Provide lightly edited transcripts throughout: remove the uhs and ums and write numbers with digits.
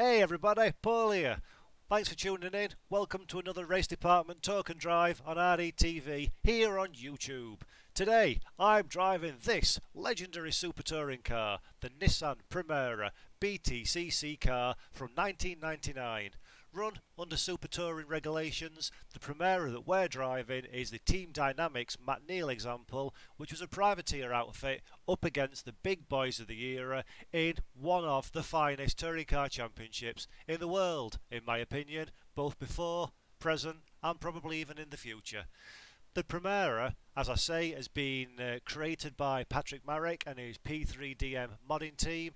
Hey everybody, Paul here. Thanks for tuning in. Welcome to another Race Department Talk and Drive on RDTV here on YouTube. Today I'm driving this legendary super touring car, the Nissan Primera BTCC car from 1999. Run under super touring regulations, the Primera that we're driving is the Team Dynamics Matt Neal example, which was a privateer outfit up against the big boys of the era in one of the finest touring car championships in the world, in my opinion, both before, present and probably even in the future. The Primera, as I say, has been created by Patrick Marek and his P3DM modding team.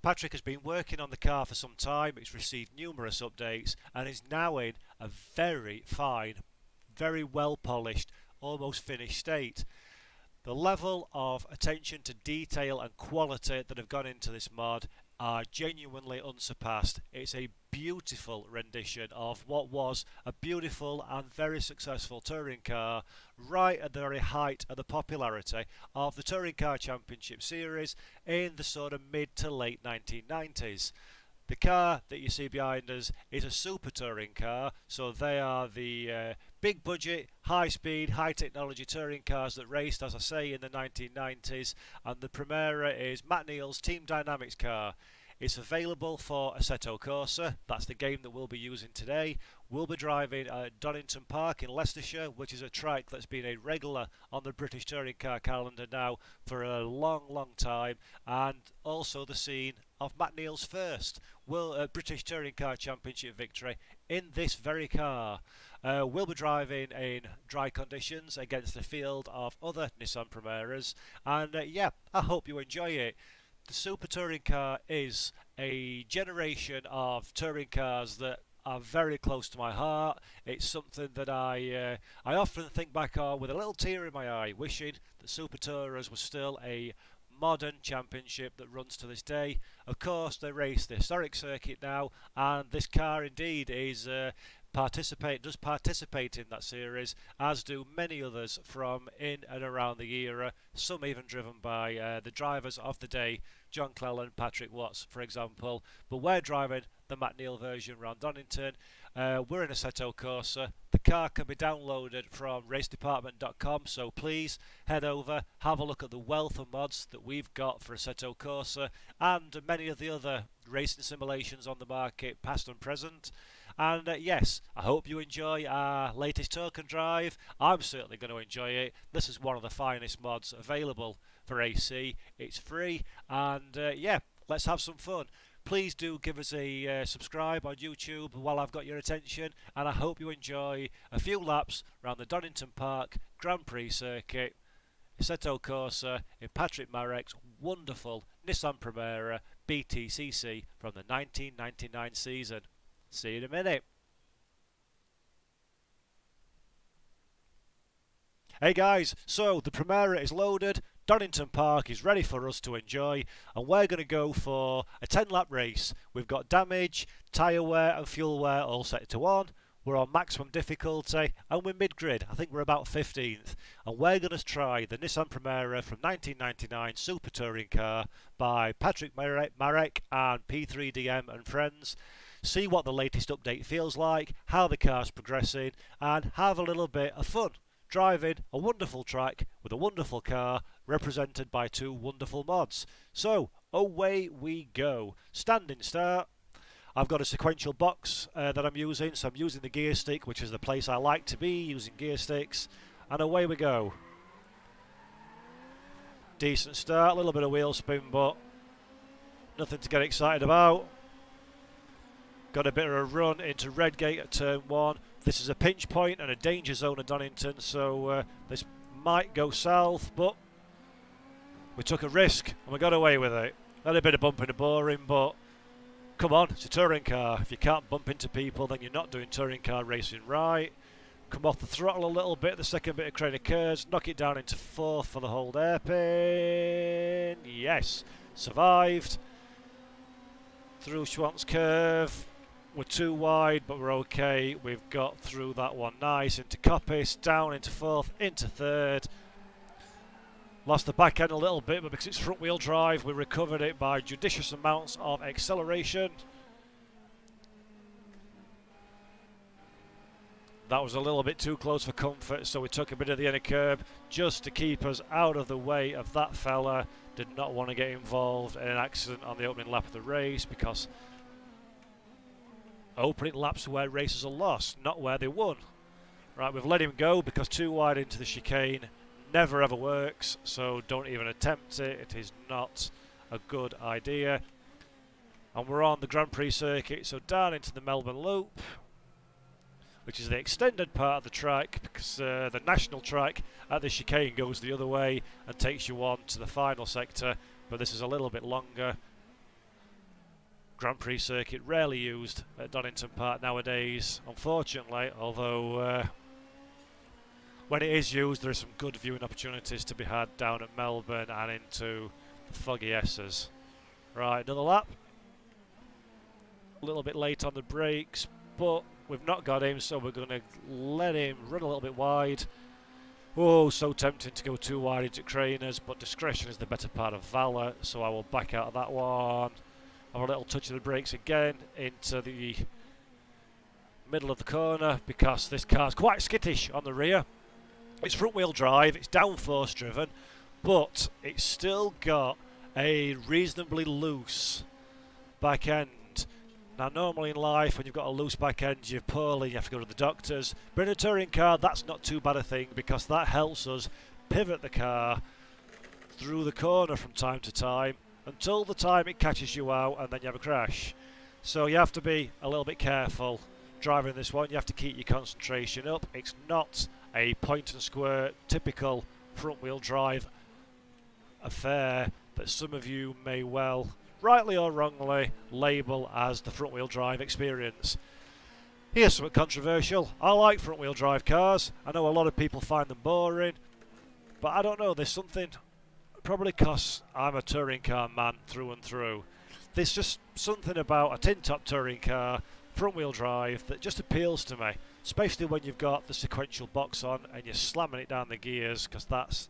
Patrick has been working on the car for some time, it's received numerous updates and is now in a very fine, very well polished, almost finished state. The level of attention to detail and quality that have gone into this mod are genuinely unsurpassed. It's a beautiful rendition of what was a beautiful and very successful touring car right at the very height of the popularity of the Touring Car Championship Series in the sort of mid to late 1990s. The car that you see behind us is a super touring car, so they are the big budget, high speed, high technology touring cars that raced, as I say, in the 1990s, and the Primera is Matt Neal's Team Dynamics car. It's available for Assetto Corsa, that's the game that we'll be using today. We'll be driving at Donington Park in Leicestershire, which is a track that's been a regular on the British touring car calendar now for a long time, and also the scene of Matt Neal's first British Touring Car Championship victory in this very car. We'll be driving in dry conditions against a field of other Nissan Primeras, and yeah, I hope you enjoy it. The super touring car is a generation of touring cars that are very close to my heart. It's something that I often think back on with a little tear in my eye, wishing that Super Tourers was still a modern championship that runs to this day. Of course, they race the historic circuit now, and this car indeed is does participate in that series, as do many others from in and around the era, some even driven by the drivers of the day, John Cleland, Patrick Watts for example, but we're driving the Matt Neal version around Donington. We're in Assetto Corsa. The car can be downloaded from racedepartment.com, so please head over, have a look at the wealth of mods that we've got for Assetto Corsa and many of the other racing simulations on the market, past and present. And yes, I hope you enjoy our latest talk and drive. I'm certainly going to enjoy it. This is one of the finest mods available for AC. It's free, and yeah, let's have some fun. Please do give us a subscribe on YouTube while I've got your attention, and I hope you enjoy a few laps around the Donington Park Grand Prix circuit, Assetto Corsa in Patrick Marek's wonderful Nissan Primera BTCC from the 1999 season. See you in a minute. Hey guys, so the Primera is loaded, Donington Park is ready for us to enjoy, and we're going to go for a 10-lap race. We've got damage, tyre wear and fuel wear all set to 1. We're on maximum difficulty and we're mid-grid. I think we're about 15th, and we're going to try the Nissan Primera from 1999 Super Touring Car by Patrick Marek and P3DM and friends. See what the latest update feels like, how the car's progressing, and have a little bit of fun driving a wonderful track with a wonderful car represented by two wonderful mods. So away we go. Standing start. I've got a sequential box that I'm using, so I'm using the gear stick, which is the place I like to be, using gear sticks, and away we go. Decent start, a little bit of wheel spin, but nothing to get excited about. Got a bit of a run into Redgate at turn 1. This is a pinch point and a danger zone at Donington, so this might go south, but we took a risk and we got away with it. Had a bit of bumping and boring, but come on, it's a touring car. If you can't bump into people, then you're not doing touring car racing right. Come off the throttle a little bit, the second bit of crane occurs, knock it down into 4th for the hold hairpin. Yes, survived. Through Schwant's curve. We're too wide, but we're okay. We've got through that one nice. Into Coppice, down into 4th, into 3rd. Lost the back end a little bit, but because it's front wheel drive, we recovered it by judicious amounts of acceleration. That was a little bit too close for comfort, so we took a bit of the inner curb just to keep us out of the way of that fella. Did not want to get involved in an accident on the opening lap of the race, because opening laps are where races are lost, not where they won. Right, we've let him go because too wide into the chicane never ever works, so don't even attempt it. It is not a good idea. And we're on the Grand Prix circuit, so down into the Melbourne Loop, which is the extended part of the track, because the national track at the chicane goes the other way and takes you on to the final sector, but this is a little bit longer. Grand Prix circuit rarely used at Donington Park nowadays, unfortunately, although when it is used there are some good viewing opportunities to be had down at Melbourne and into the foggy S's. Right, another lap. A little bit late on the brakes, but we've not got him, so we're going to let him run a little bit wide. Oh, so tempting to go too wide into Craners, but discretion is the better part of valour, so I will back out of that one. Have a little touch of the brakes again into the middle of the corner, because this car's quite skittish on the rear. It's front wheel drive, it's downforce driven, but it's still got a reasonably loose back end. Now, normally in life, when you've got a loose back end, you're poorly, you have to go to the doctors. But in a touring car, that's not too bad a thing, because that helps us pivot the car through the corner from time to time until the time it catches you out and then you have a crash. So you have to be a little bit careful driving this one. You have to keep your concentration up. It's not a point and squirt, typical front wheel drive affair that some of you may well, rightly or wrongly, label as the front wheel drive experience. Here's something controversial. I like front wheel drive cars. I know a lot of people find them boring, but I don't know, there's something, probably because I'm a touring car man through and through, there's just something about a tin top touring car, front wheel drive, that just appeals to me, especially when you've got the sequential box on and you're slamming it down the gears, because that's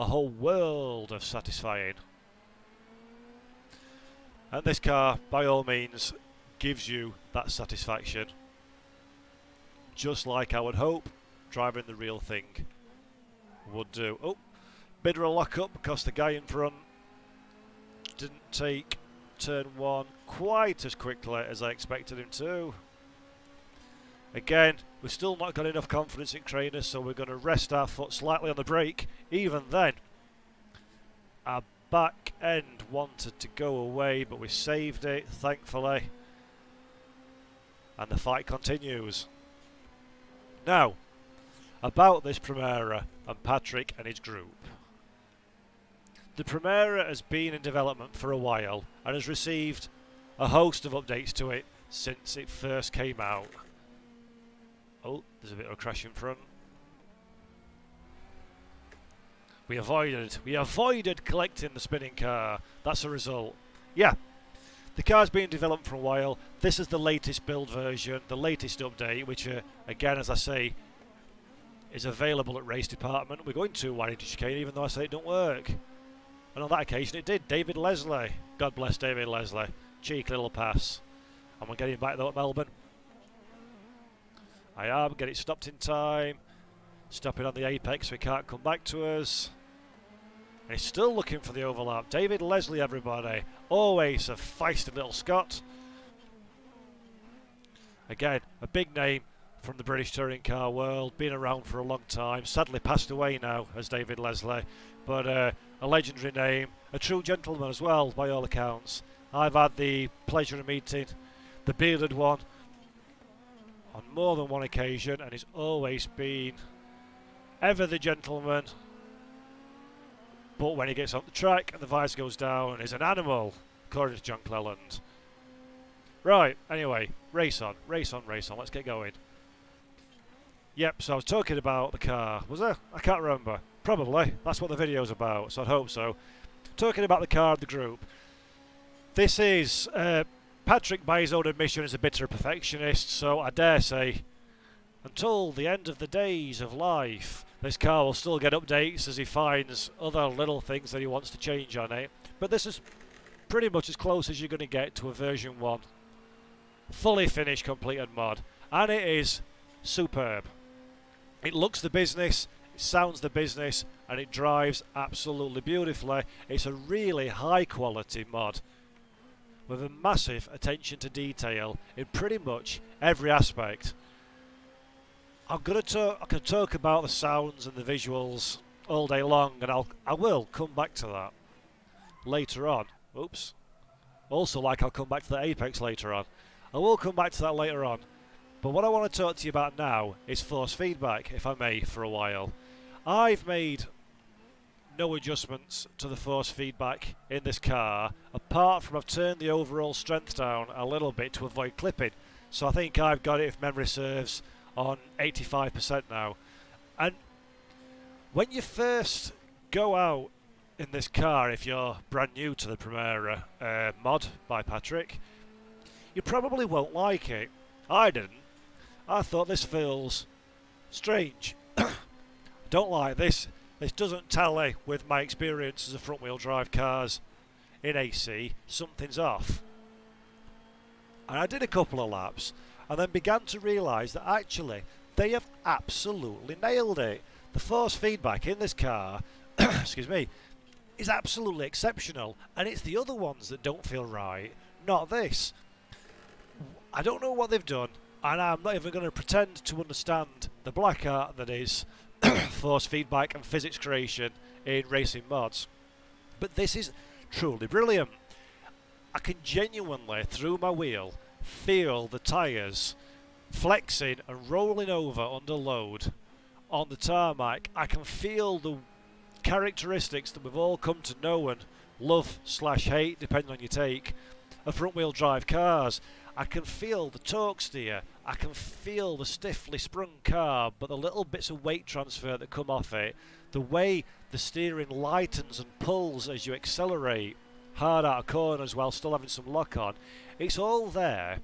a whole world of satisfying. And this car, by all means, gives you that satisfaction, just like I would hope driving the real thing would do. Oh, bit of a lock up because the guy in front didn't take turn one quite as quickly as I expected him to. Again, we've still not got enough confidence in Craners, so we're going to rest our foot slightly on the brake. Even then, our back end wanted to go away, but we saved it, thankfully. And the fight continues. Now, about this Primera and Patrick and his group. The Primera has been in development for a while and has received a host of updates to it since it first came out. Oh, there's a bit of a crash in front. We avoided collecting the spinning car. That's a result. Yeah, the car's been developed for a while. This is the latest build version, the latest update, which again, as I say, is available at Race Department. We're going to wide into chicane, even though I say it don't work. And on that occasion it did. David Leslie. God bless David Leslie. Cheeky little pass. And we're getting back though at Melbourne. I am. Get it stopped in time. Stopping on the apex so he can't come back to us. And he's still looking for the overlap. David Leslie, everybody. Always a feisty little Scot. Again, a big name from the British touring car world. Been around for a long time. Sadly passed away now as David Leslie. But a legendary name. A true gentleman as well, by all accounts. I've had the pleasure of meeting the bearded one on more than one occasion, and he's always been ever the gentleman. But when he gets on the track and the visor goes down, he's an animal, according to John Cleland. Right, anyway, race on, race on, race on, let's get going. Yep, so I was talking about the car, was I? I can't remember. Probably, that's what the video's about, so I'd hope so. Talking about the car of the group. This is, Patrick by his own admission is a bitter perfectionist, so I dare say, until the end of the days of life, this car will still get updates as he finds other little things that he wants to change on it. But this is pretty much as close as you're going to get to a version 1. Fully finished, completed mod. And it is superb. It looks the business, it sounds the business, and it drives absolutely beautifully. It's a really high quality mod with a massive attention to detail in pretty much every aspect. I can talk about the sounds and the visuals all day long, and I will come back to that later on. Oops. Also, like I'll come back to the Apex later on. I will come back to that later on. But what I want to talk to you about now is force feedback, if I may, for a while. I've made no adjustments to the force feedback in this car, apart from I've turned the overall strength down a little bit to avoid clipping. So I think I've got it, if memory serves, on 85% now. And when you first go out in this car, if you're brand new to the Primera mod by Patrick, you probably won't like it. I didn't. I thought this feels strange. Don't like this. This doesn't tally with my experiences of front wheel drive cars in AC. Something's off. And I did a couple of laps and then began to realise that actually they have absolutely nailed it. The force feedback in this car, excuse me, is absolutely exceptional, and it's the other ones that don't feel right, not this. I don't know what they've done, and I'm not even going to pretend to understand the black art that is force feedback and physics creation in racing mods. But this is truly brilliant. I can genuinely, through my wheel, feel the tyres flexing and rolling over under load on the tarmac. I can feel the characteristics that we've all come to know and love / hate, depending on your take, of front wheel drive cars. I can feel the torque steer, I can feel the stiffly sprung carb, but the little bits of weight transfer that come off it, the way the steering lightens and pulls as you accelerate hard out of corners while still having some lock on, it's all there,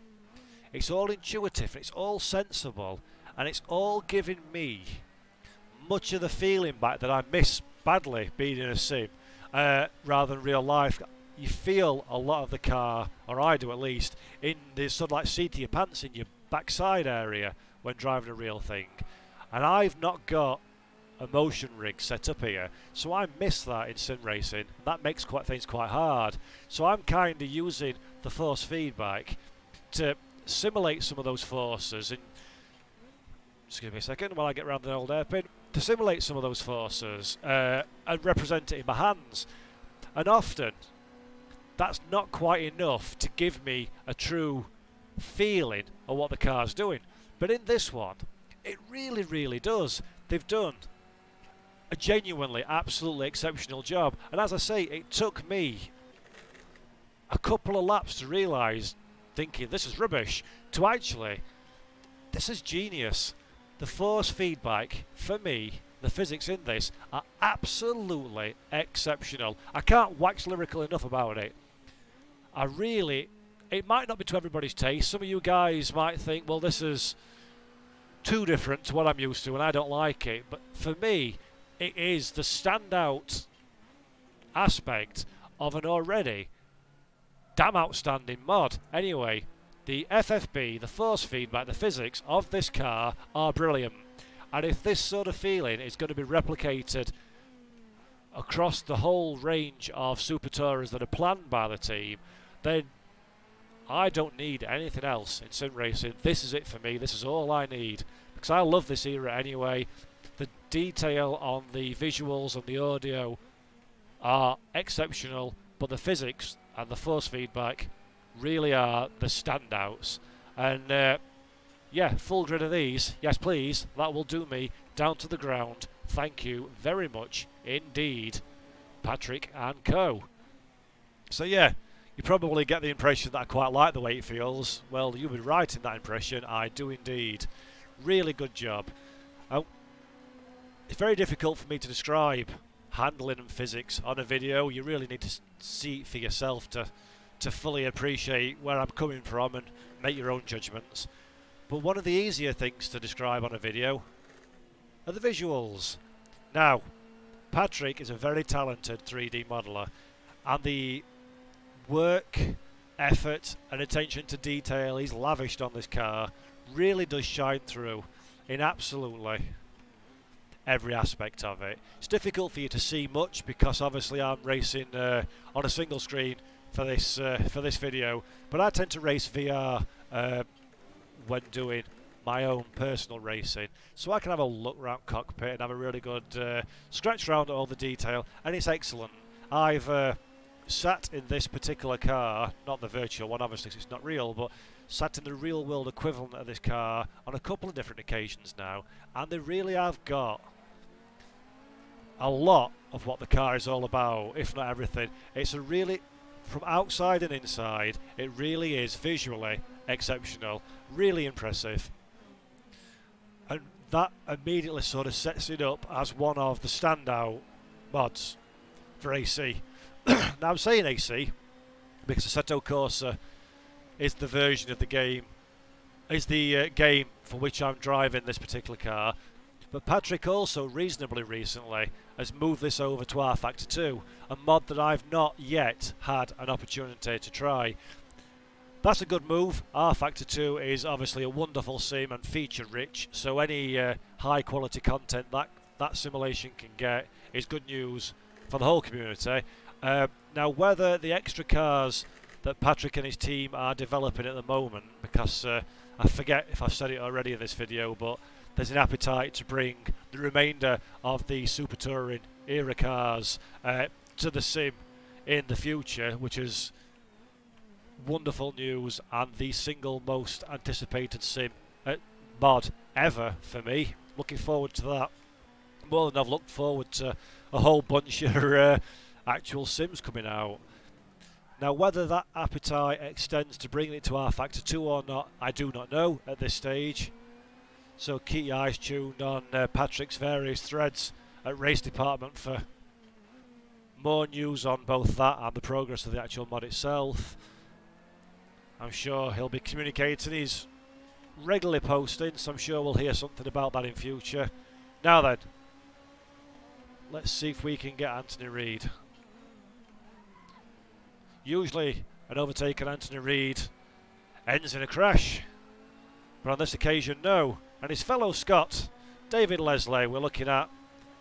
it's all intuitive, it's all sensible, and it's all giving me much of the feeling back that I miss badly being in a sim rather than real life. You feel a lot of the car, or I do at least, in the sort of like seat of your pants in your backside area when driving a real thing. And I've not got a motion rig set up here, so I miss that in sim racing. That makes things quite hard. So I'm kind of using the force feedback to simulate some of those forces. And just give me a second while I get around the old hairpin. To simulate some of those forces and represent it in my hands. And often that's not quite enough to give me a true feeling of what the car's doing. But in this one, it really, really does. They've done a genuinely, absolutely exceptional job. And as I say, it took me a couple of laps to realise, thinking this is rubbish, to actually, this is genius. The force feedback, for me, the physics in this, are absolutely exceptional. I can't wax lyrical enough about it. It might not be to everybody's taste. Some of you guys might think, well, this is too different to what I'm used to and I don't like it. But for me, it is the standout aspect of an already damn outstanding mod. Anyway, the FFB, the force feedback, the physics of this car are brilliant. And if this sort of feeling is going to be replicated across the whole range of Super Tourers that are planned by the team, then I don't need anything else in sim racing. This is it for me. This is all I need. Because I love this era anyway. The detail on the visuals and the audio are exceptional, but the physics and the force feedback really are the standouts. And yeah, full grid of these, yes please, that will do me down to the ground. Thank you very much indeed, Patrick and co. So yeah, you probably get the impression that I quite like the way it feels. Well, you'll be right in that impression. I do indeed. Really good job. It's very difficult for me to describe handling and physics on a video. You really need to see it for yourself to fully appreciate where I'm coming from and make your own judgments. But one of the easier things to describe on a video are the visuals. Now, Patrick is a very talented 3D modeler, and the work, effort and attention to detail he's lavished on this car really does shine through. in absolutely every aspect of it. It's difficult for you to see much because obviously I'm racing on a single screen for this video, but I tend to race VR when doing my own personal racing, so I can have a look around cockpit and have a really good scratch around at all the detail, and it's excellent. I've sat in this particular car, not the virtual one obviously 'cause it's not real, but sat in the real world equivalent of this car on a couple of different occasions now, and they really have got a lot of what the car is all about, if not everything. It's a really, from outside and inside, it really is visually exceptional, really impressive, and that immediately sort of sets it up as one of the standout mods for AC. Now I'm saying AC because Assetto Corsa is the version of the game, is the game for which I'm driving this particular car, but Patrick also reasonably recently has moved this over to R Factor 2, a mod that I've not yet had an opportunity to try. That's a good move. R Factor 2 is obviously a wonderful sim and feature rich, so any high quality content that simulation can get is good news for the whole community. Now whether the extra cars that Patrick and his team are developing at the moment, because I forget if I've said it already in this video, but there's an appetite to bring the remainder of the Super Touring era cars to the sim in the future, which is wonderful news and the single most anticipated sim mod ever for me. Looking forward to that more than I've looked forward to a whole bunch of actual sims coming out. Now whether that appetite extends to bringing it to R Factor 2 or not, I do not know at this stage. So keep your eyes tuned on Patrick's various threads at Race Department for more news on both that and the progress of the actual mod itself. I'm sure he'll be communicating, he's regularly posting, so I'm sure we'll hear something about that in future. Now then, let's see if we can get Anthony Reid. Usually an overtake on Anthony Reid ends in a crash, but on this occasion no, and his fellow Scot David Leslie we're looking at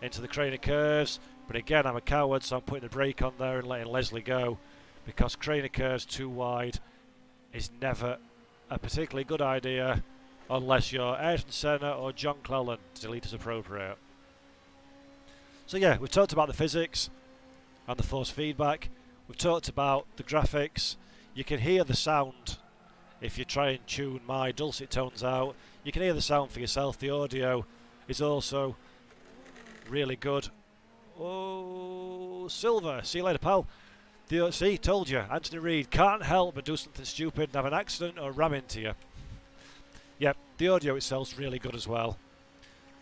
into the Craner curves, but again I'm a coward, so I'm putting the brake on there and letting Leslie go, because Craner curves too wide is never a particularly good idea unless you're Ayrton Senna or John Cleland, to delete as appropriate. So yeah, we've talked about the physics and the force feedback, we've talked about the graphics. You can hear the sound if you try and tune my dulcet tones out. You can hear the sound for yourself. The audio is also really good. Oh, Silver, see you later, pal. See, told you, Anthony Reid can't help but do something stupid and have an accident or ram into you. Yep, the audio itself's really good as well.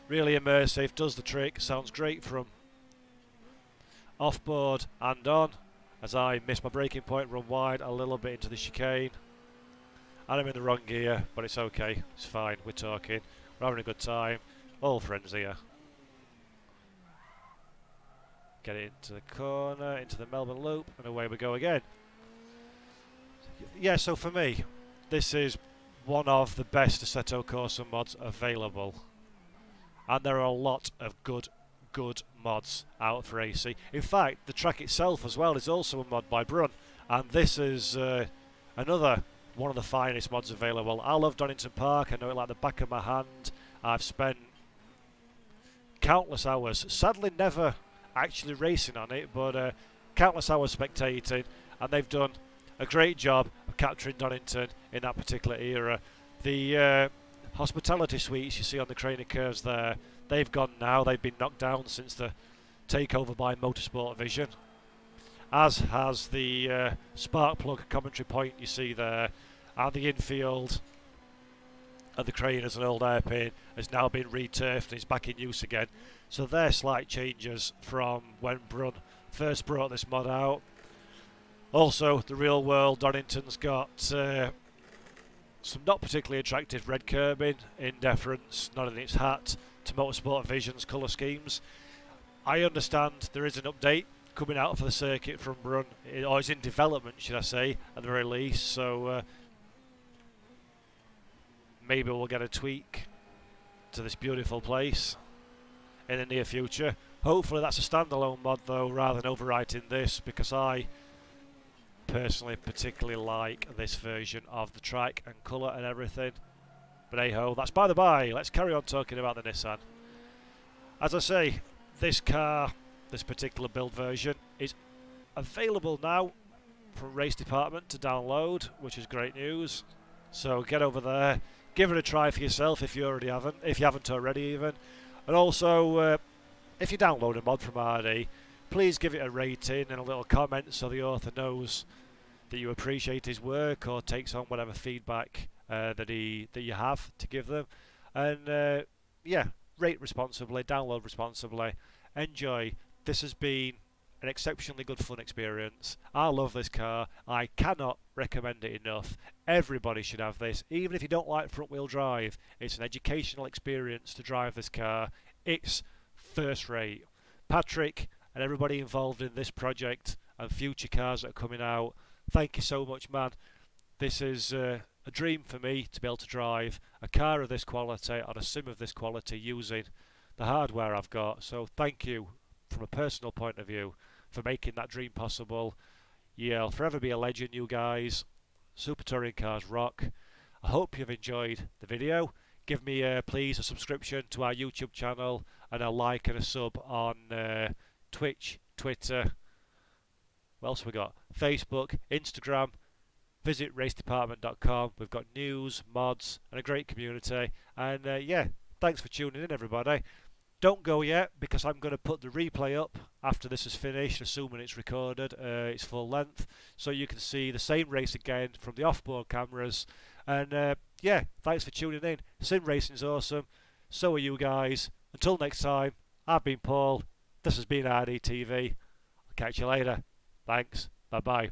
Really immersive, does the trick, sounds great from off-board and on, as I miss my braking point, run wide a little bit into the chicane. And I'm in the wrong gear, but it's okay, it's fine, we're talking, we're having a good time, all friends here. Get it into the corner, into the Melbourne loop, and away we go again. Yeah, so for me, this is one of the best Assetto Corsa mods available. And there are a lot of good mods out for AC. In fact, the track itself as well is also a mod by Brun, and this is another one of the finest mods available. I love Donington Park, I know it like the back of my hand. I've spent countless hours, sadly never actually racing on it, but countless hours spectating, and they've done a great job of capturing Donington in that particular era. The hospitality suites you see on the Craner curves there, they've gone now, they've been knocked down since the takeover by Motorsport Vision, as has the spark plug commentary point you see there, and the infield of the crane as an old airpin has now been returfed and is back in use again. So they're slight changes from when Brun first brought this mod out. Also, the real world Donington's got some not particularly attractive red curbing in deference, not in its hat, to Motorsport Vision's colour schemes. I understand there is an update coming out for the circuit from Brun, or it's in development should I say, at the very least, so maybe we'll get a tweak to this beautiful place in the near future. Hopefully that's a standalone mod though, rather than overwriting this, because I personally particularly like this version of the trike and colour and everything. But hey ho, that's by the by. Let's carry on talking about the Nissan. As I say, this car, this particular build version, is available now from Race Department to download, which is great news. So get over there, give it a try for yourself if you haven't already even. And also, if you download a mod from RD, please give it a rating and a little comment so the author knows that you appreciate his work or takes on whatever feedback that you have to give them. And yeah, rate responsibly, download responsibly, enjoy. This has been an exceptionally good fun experience. I love this car. I cannot recommend it enough. Everybody should have this, even if you don't like front wheel drive. It's an educational experience to drive this car. It's first rate. Patrick and everybody involved in this project and future cars that are coming out, thank you so much, man. This is a dream for me to be able to drive a car of this quality on a sim of this quality using the hardware I've got. So thank you from a personal point of view for making that dream possible. Yeah, I'll forever be a legend, you guys. Super Touring Cars rock. I hope you've enjoyed the video. Give me please a subscription to our YouTube channel and a like and a sub on Twitch, Twitter, what else have we got? Facebook, Instagram. Visit racedepartment.com. We've got news, mods, and a great community. And yeah, thanks for tuning in, everybody. Don't go yet, because I'm going to put the replay up after this is finished, assuming it's recorded, it's full length, so you can see the same race again from the off-board cameras. And yeah, thanks for tuning in. Sim racing's awesome. So are you guys. Until next time, I've been Paul. This has been RDTV. I'll catch you later. Thanks. Bye-bye.